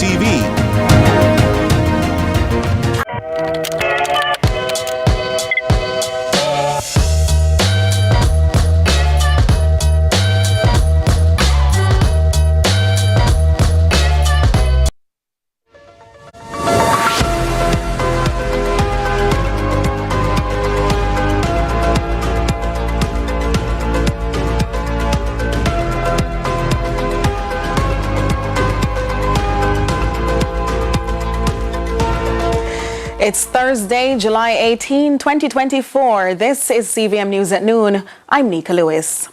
TV. It's Thursday, July 18, 2024. This is CVM News at noon. I'm Nika Lewis.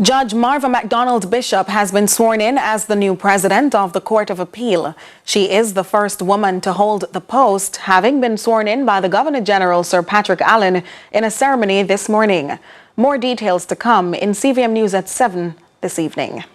Judge Marva MacDonald Bishop has been sworn in as the new president of the Court of Appeal. She is the first woman to hold the post, having been sworn in by the Governor General Sir Patrick Allen in a ceremony this morning. More details to come in CVM News at 7 this evening.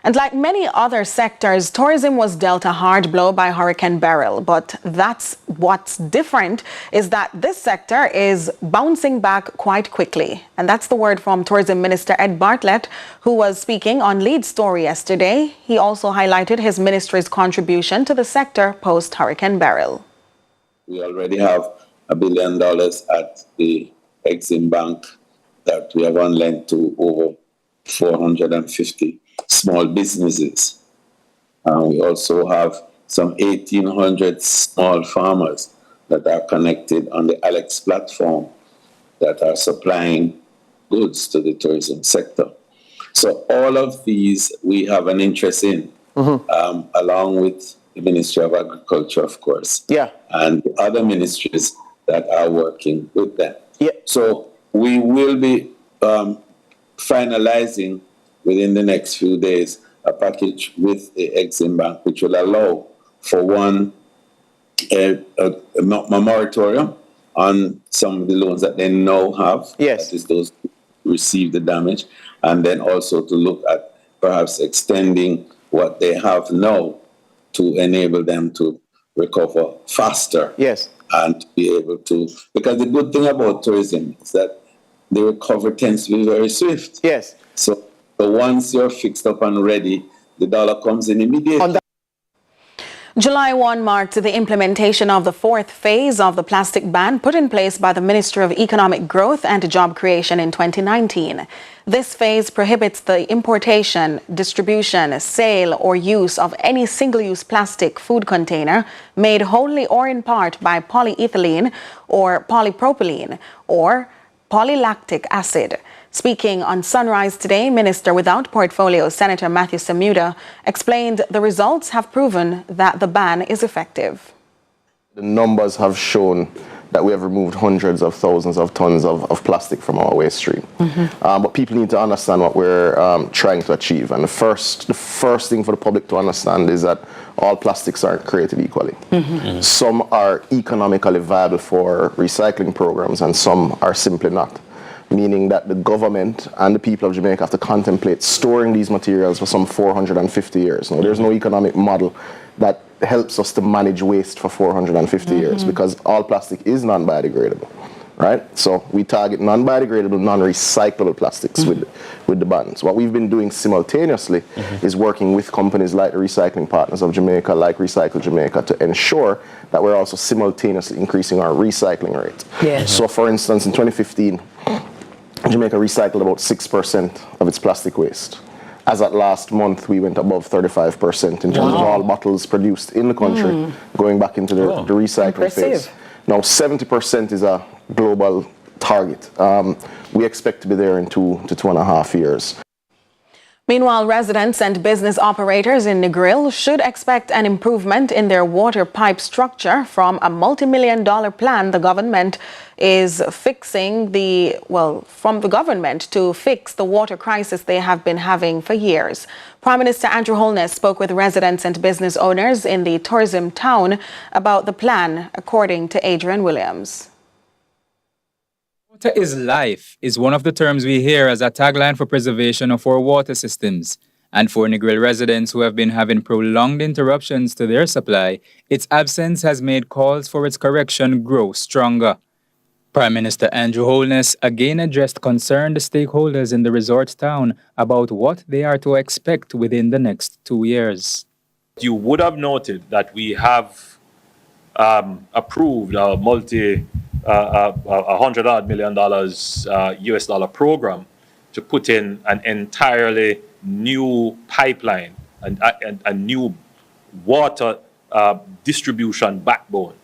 And like many other sectors, tourism was dealt a hard blow by Hurricane Beryl. But what's different is that this sector is bouncing back quite quickly. And that's the word from Tourism Minister Ed Bartlett, who was speaking on Lead Story yesterday. He also highlighted his ministry's contribution to the sector post-Hurricane Beryl. We already have $1 billion at the Exim Bank that we have on lent to over 450 small businesses. We also have some 1,800 small farmers that are connected on the Alex platform that are supplying goods to the tourism sector. So all of these we have an interest in, along with the Ministry of Agriculture, of course, and the other ministries that are working with them. So we will be finalizing within the next few days a package with the Exim Bank, which will allow for one a moratorium on some of the loans that they now have. That is those who receive the damage, and then also to look at perhaps extending what they have now to enable them to recover faster. And to be able to, because the good thing about tourism is that the recovery tends to be very swift. So once you're fixed up and ready, the dollar comes in immediately. July 1 marked the implementation of the fourth phase of the plastic ban put in place by the Ministry of Economic Growth and Job Creation in 2019. This phase prohibits the importation, distribution, sale, or use of any single-use plastic food container made wholly or in part by polyethylene or polypropylene or polylactic acid. Speaking on Sunrise today, Minister without portfolio, Senator Matthew Samuda, explained the results have proven that the ban is effective. The numbers have shown that we have removed hundreds of thousands of tons of plastic from our waste stream. But people need to understand what we're trying to achieve. And the first thing for the public to understand is that all plastics aren't created equally. Some are economically viable for recycling programs and some are simply not. Meaning that the government and the people of Jamaica have to contemplate storing these materials for some 450 years. Now, there's no economic model that helps us to manage waste for 450 years because all plastic is non-biodegradable, right? So we target non-biodegradable, non-recyclable plastics with the bans. What we've been doing simultaneously is working with companies like the Recycling Partners of Jamaica, like Recycle Jamaica, to ensure that we're also simultaneously increasing our recycling rate. So for instance, in 2015, Jamaica recycled about 6% of its plastic waste. As at last month, we went above 35% in terms of all bottles produced in the country going back into the recycling phase. Now, 70% is a global target. We expect to be there in 2 to 2.5 years. Meanwhile, residents and business operators in Negril should expect an improvement in their water pipe structure from a multi-million-dollar plan the government is fixing from the government to fix the water crisis they have been having for years. Prime Minister Andrew Holness spoke with residents and business owners in the tourism town about the plan, according to Adrian Williams. Water is life is one of the terms we hear as a tagline for preservation of our water systems. And for Negril residents who have been having prolonged interruptions to their supply, its absence has made calls for its correction grow stronger. Prime Minister Andrew Holness again addressed concerned stakeholders in the resort town about what they are to expect within the next 2 years. You would have noted that we have approved a $100 million US dollar program to put in an entirely new pipeline and a new water distribution backbone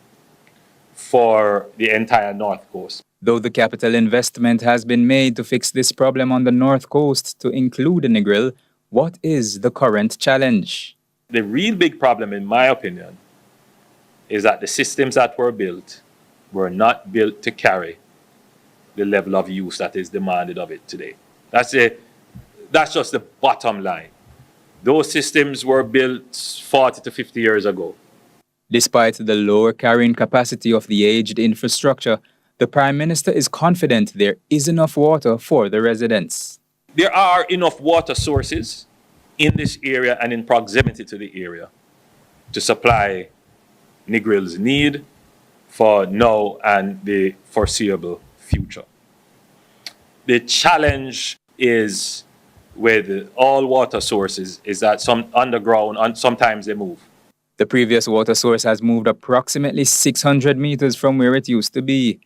for the entire North Coast. Though the capital investment has been made to fix this problem on the North Coast to include the Negril, what is the current challenge? The real big problem, in my opinion, is that the systems that were built were not built to carry the level of use that is demanded of it today. That's just the bottom line. Those systems were built 40 to 50 years ago. Despite the lower carrying capacity of the aged infrastructure, the Prime Minister is confident there is enough water for the residents. There are enough water sources in this area and in proximity to the area to supply Negril's need for now and the foreseeable future. The challenge is with all water sources is that some underground and sometimes they move. The previous water source has moved approximately 600 meters from where it used to be,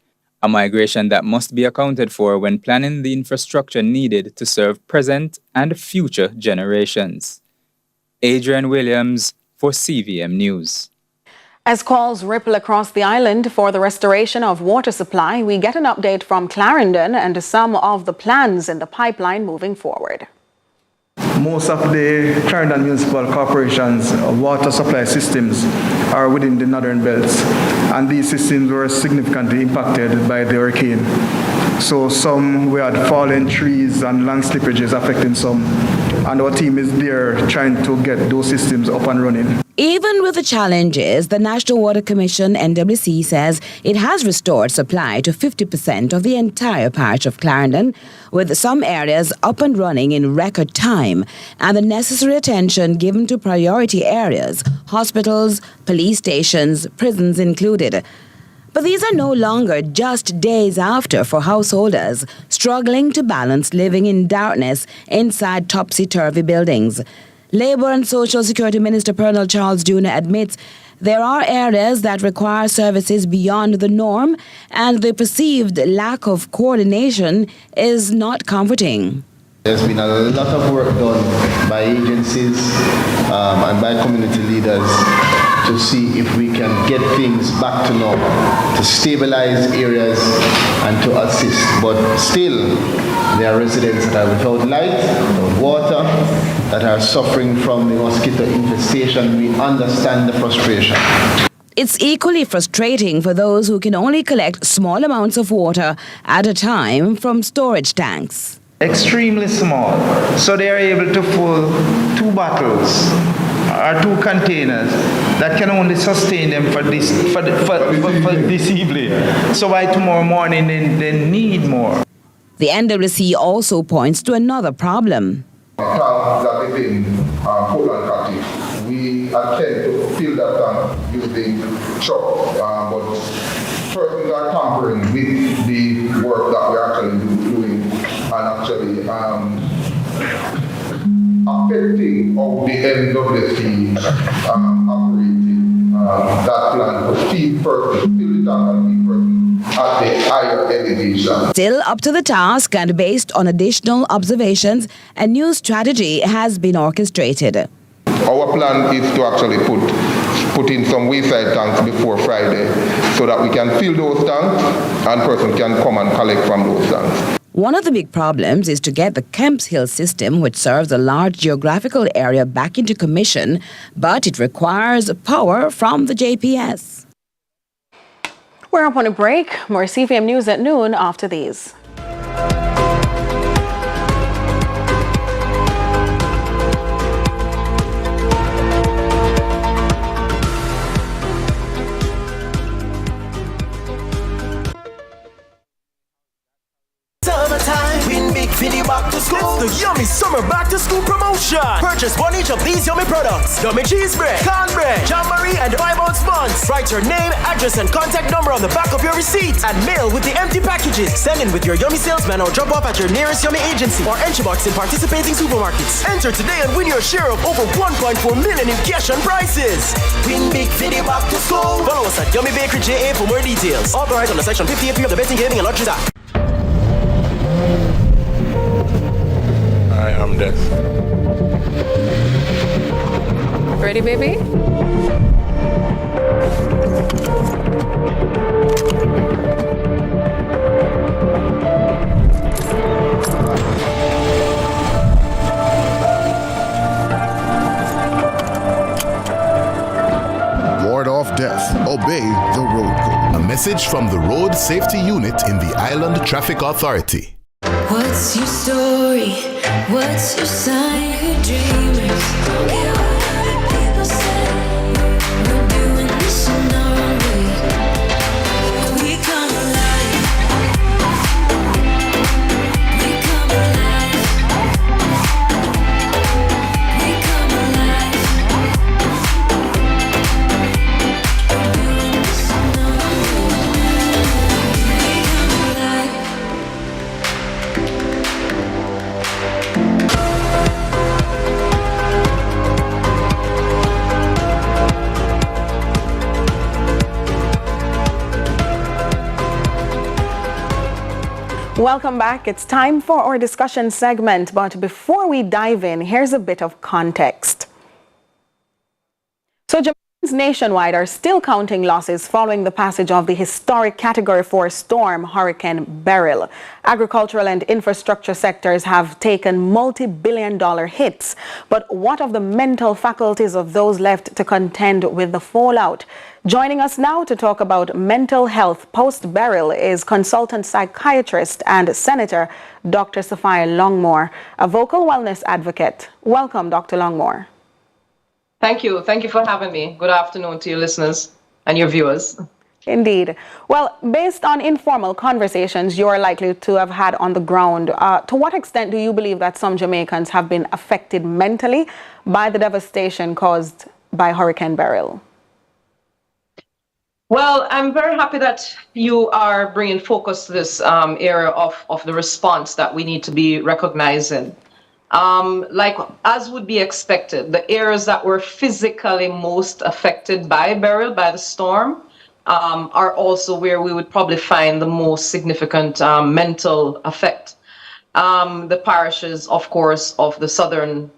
a migration that must be accounted for when planning the infrastructure needed to serve present and future generations. Adrian Williams for CVM News. As calls ripple across the island for the restoration of water supply, we get an update from Clarendon and some of the plans in the pipeline moving forward. Most of the Clarendon Municipal Corporation's water supply systems are within the northern belts, and these systems were significantly impacted by the hurricane. So we had fallen trees and land slippages affecting some, and our team is there trying to get those systems up and running. Even with the challenges, the National Water Commission, NWC, says it has restored supply to 50% of the entire parish of Clarendon, with some areas up and running in record time, and the necessary attention given to priority areas, hospitals, police stations, prisons included. But these are no longer just days after for householders struggling to balance living in darkness inside topsy-turvy buildings. Labour and Social Security Minister Colonel Charles Duna admits there are areas that require services beyond the norm, and the perceived lack of coordination is not comforting. There's been a lot of work done by agencies and by community leaders to see if we can get things back to normal, to stabilize areas and to assist. But still, there are residents that are without light, without water, that are suffering from the mosquito infestation. We understand the frustration. It's equally frustrating for those who can only collect small amounts of water at a time from storage tanks. Extremely small, so they are able to fill 2 bottles or 2 containers that can only sustain them for this evening. So by tomorrow morning, they need more. The NWC also points to another problem. That is in Portland Cottage. We attempt to fill that tank using trucks, but persons are tampering with the work that we're actually doing and actually affecting how the NWC operating that plan to feed persons, fill the tank and feed persons at the higher elevation. Still up to the task, and based on additional observations, a new strategy has been orchestrated. Our plan is to actually put in some wayside tanks before Friday so that we can fill those tanks and persons can come and collect from those tanks. One of the big problems is to get the Kemps Hill system, which serves a large geographical area, back into commission, but it requires power from the JPS. We're up on a break. More CVM News at noon after these. Summertime, win big for the back to school. It's the Yummy Summer Back to School promotion. Purchase one each of these Yummy products: Yummy Cheese Bread, Cornbread, Jamboree, and 5-ounce buns. Write your name, address, and contact number on the back of your receipt and mail with the empty packages. Send in with your Yummy salesman or drop off at your nearest Yummy agency or entry box in participating supermarkets. Enter today and win your share of over 1.4 million in cash and prizes. Win big video back to school. Follow us at Yummy Bakery JA for more details. Authorized under Section 58 of the Betting, Gaming and Lotteries Act. I am Death. Ready, baby? Ward off death. Obey the road code. A message from the Road Safety Unit in the Island Traffic Authority. What's your story? What's your sign? We're dreamers. Don't care what other people say. We're doing this in our own way. We come alive. We come alive. We come alive. We're doing this in our own way. We come alive. Welcome back. It's time for our discussion segment, but before we dive in, here's a bit of context. So Jamaicans nationwide are still counting losses following the passage of the historic Category 4 storm, Hurricane Beryl. Agricultural and infrastructure sectors have taken multi-billion-dollar hits. But what of the mental faculties of those left to contend with the fallout? Joining us now to talk about mental health post-Beryl is consultant psychiatrist and Senator Dr. Safi Longmore, a vocal wellness advocate. Welcome, Dr. Longmore. Thank you. Thank you for having me. Good afternoon to your listeners and your viewers. Indeed. Well, based on informal conversations you are likely to have had on the ground, to what extent do you believe that some Jamaicans have been affected mentally by the devastation caused by Hurricane Beryl? Well, I'm very happy that you are bringing focus to this area of the response that we need to be recognizing. Like, as would be expected, the areas that were physically most affected by Beryl, by the storm, are also where we would probably find the most significant mental effect. The parishes, of course, of the southern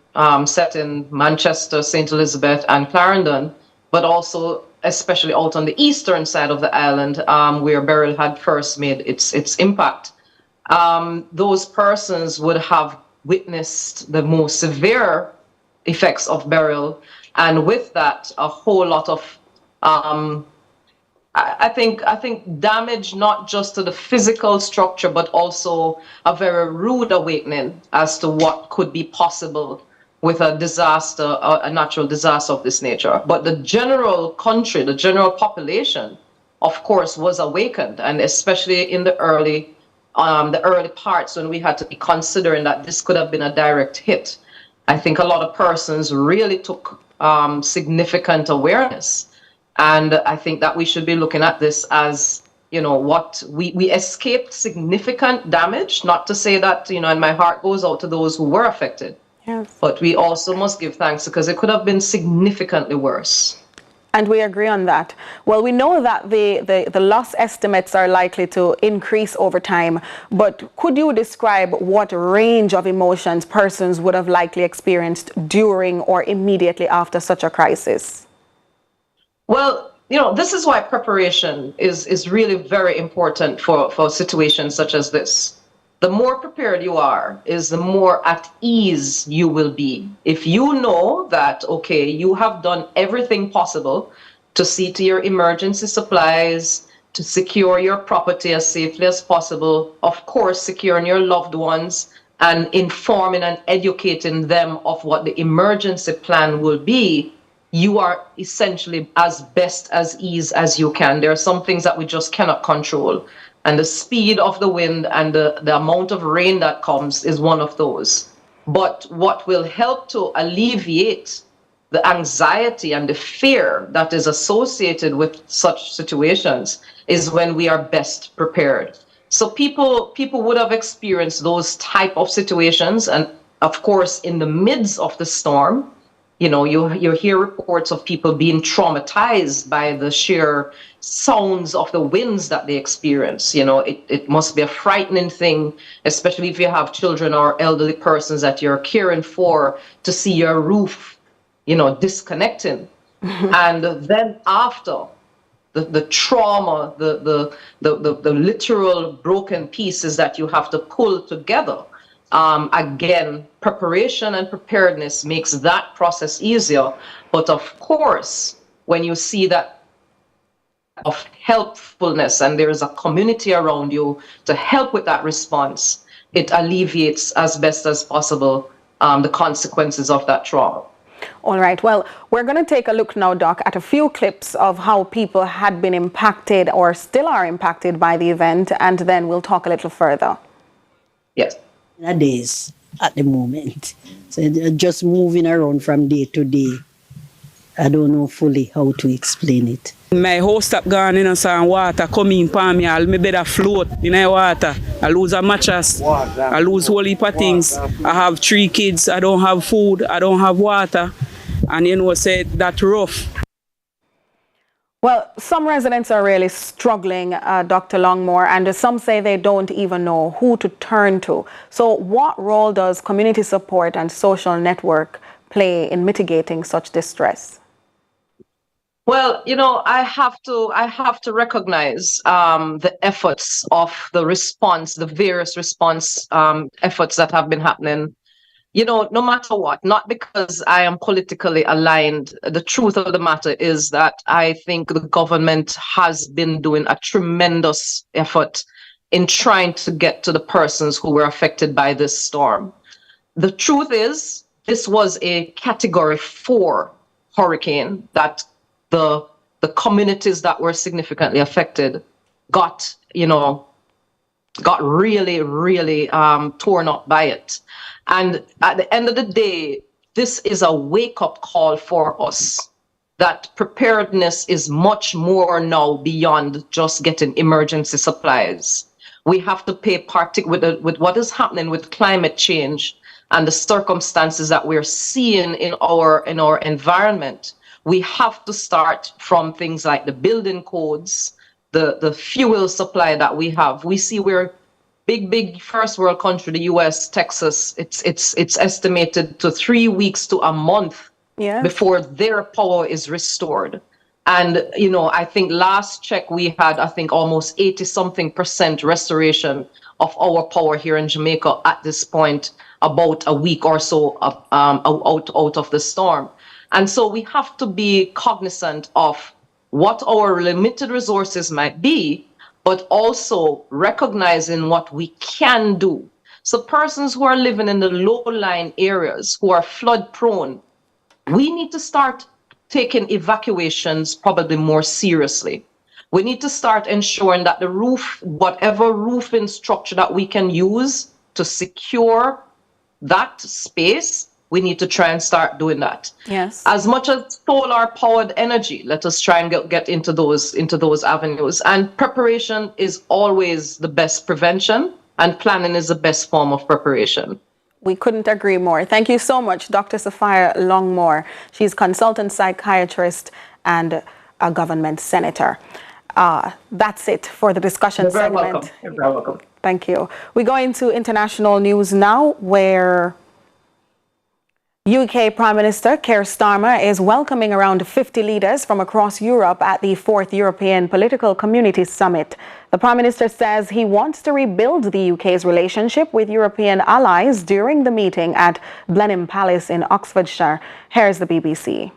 setting, Manchester, St. Elizabeth, and Clarendon, but also especially out on the eastern side of the island, where Beryl had first made its impact. Those persons would have witnessed the most severe effects of Beryl, and with that, a whole lot of, I think damage not just to the physical structure, but also a very rude awakening as to what could be possible with a disaster, a natural disaster of this nature. But the general country, the general population, of course, was awakened, and especially in the early parts when we had to be considering that this could have been a direct hit. I think a lot of persons really took significant awareness. And I think that we should be looking at this as, you know, what we escaped significant damage, not to say that, you know, and my heart goes out to those who were affected. Yes. But we also must give thanks because it could have been significantly worse. And we agree on that. Well, we know that the loss estimates are likely to increase over time, but could you describe what range of emotions persons would have likely experienced during or immediately after such a crisis? Well, you know, this is why preparation is really very important for situations such as this. The more prepared you are, is the more at ease you will be. If you know that, okay, you have done everything possible to see to your emergency supplies, to secure your property as safely as possible, of course, securing your loved ones and informing and educating them of what the emergency plan will be, you are essentially as best as ease as you can. There are some things that we just cannot control. And the speed of the wind and the amount of rain that comes is one of those. But what will help to alleviate the anxiety and the fear that is associated with such situations is when we are best prepared. So people would have experienced those type of situations, and of course, in the midst of the storm, you know, you hear reports of people being traumatized by the sheer sounds of the winds that they experience. You know, it must be a frightening thing, especially if you have children or elderly persons that you're caring for, to see your roof, you know, disconnecting. And then after the trauma, the literal broken pieces that you have to pull together. Again, preparation and preparedness makes that process easier. But of course, when you see that of helpfulness and there is a community around you to help with that response, it alleviates as best as possible the consequences of that trauma. All right. Well, we're going to take a look now, Doc, at a few clips of how people had been impacted or still are impacted by the event, and then we'll talk a little further. Yes. Days at the moment. So they're just moving around from day to day. I don't know fully how to explain it. My house stop gone in and water come in palm me, I'll better float in the water. I lose a mattress. I lose whole heap of things. I have 3 kids. I don't have food. I don't have water. And you know, say that rough. Well, some residents are really struggling, Dr. Longmore, and some say they don't even know who to turn to. So what role does community support and social network play in mitigating such distress? Well, you know, I have to recognize the efforts of the response, the various response efforts that have been happening. You know, no matter what, not because I am politically aligned, the truth of the matter is that I think the government has been doing a tremendous effort in trying to get to the persons who were affected by this storm. The truth is, this was a Category 4 hurricane that the communities that were significantly affected got really, really torn up by it. And at the end of the day, this is a wake-up call for us that preparedness is much more now beyond just getting emergency supplies. We have to pay particular with what is happening with climate change and the circumstances that we're seeing in our environment. We have to start from things like the building codes, the fuel supply that we have. We see we're big first world country, the US, Texas, it's estimated to 3 weeks to a month before their power is restored. And, you know, I think last check we had, I think almost 80-something% restoration of our power here in Jamaica at this point, about a week or so out of the storm. And so we have to be cognizant of what our limited resources might be, but also recognizing what we can do. So persons who are living in the low-lying areas, who are flood-prone, we need to start taking evacuations probably more seriously. We need to start ensuring that the roof, whatever roofing structure that we can use to secure that space, we need to try and start doing that. Yes. As much as solar-powered energy, let us try and get into those avenues. And preparation is always the best prevention, and planning is the best form of preparation. We couldn't agree more. Thank you so much, Dr. Safi Longmore. She's consultant psychiatrist and a government senator. That's it for the discussion segment. Welcome. You're very welcome. Thank you. We go into international news now, where UK Prime Minister Keir Starmer is welcoming around 50 leaders from across Europe at the 4th European Political Community Summit. The Prime Minister says he wants to rebuild the UK's relationship with European allies during the meeting at Blenheim Palace in Oxfordshire. Here's the BBC.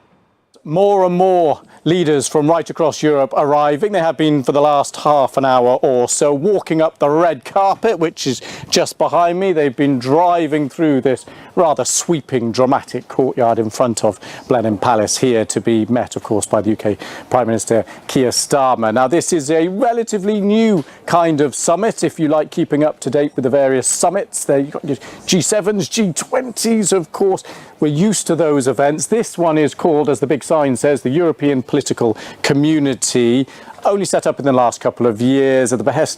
more and more leaders from right across Europe arriving. They have been for the last half an hour or so, walking up the red carpet, which is just behind me. They've been driving through this rather sweeping, dramatic courtyard in front of Blenheim Palace here to be met, of course, by the UK Prime Minister Keir Starmer. Now, this is a relatively new kind of summit, if you like keeping up to date with the various summits. There you've got your G7s, G20s, of course. We're used to those events. This one is called, as the big sign says, the European Political Community, only set up in the last couple of years at the behest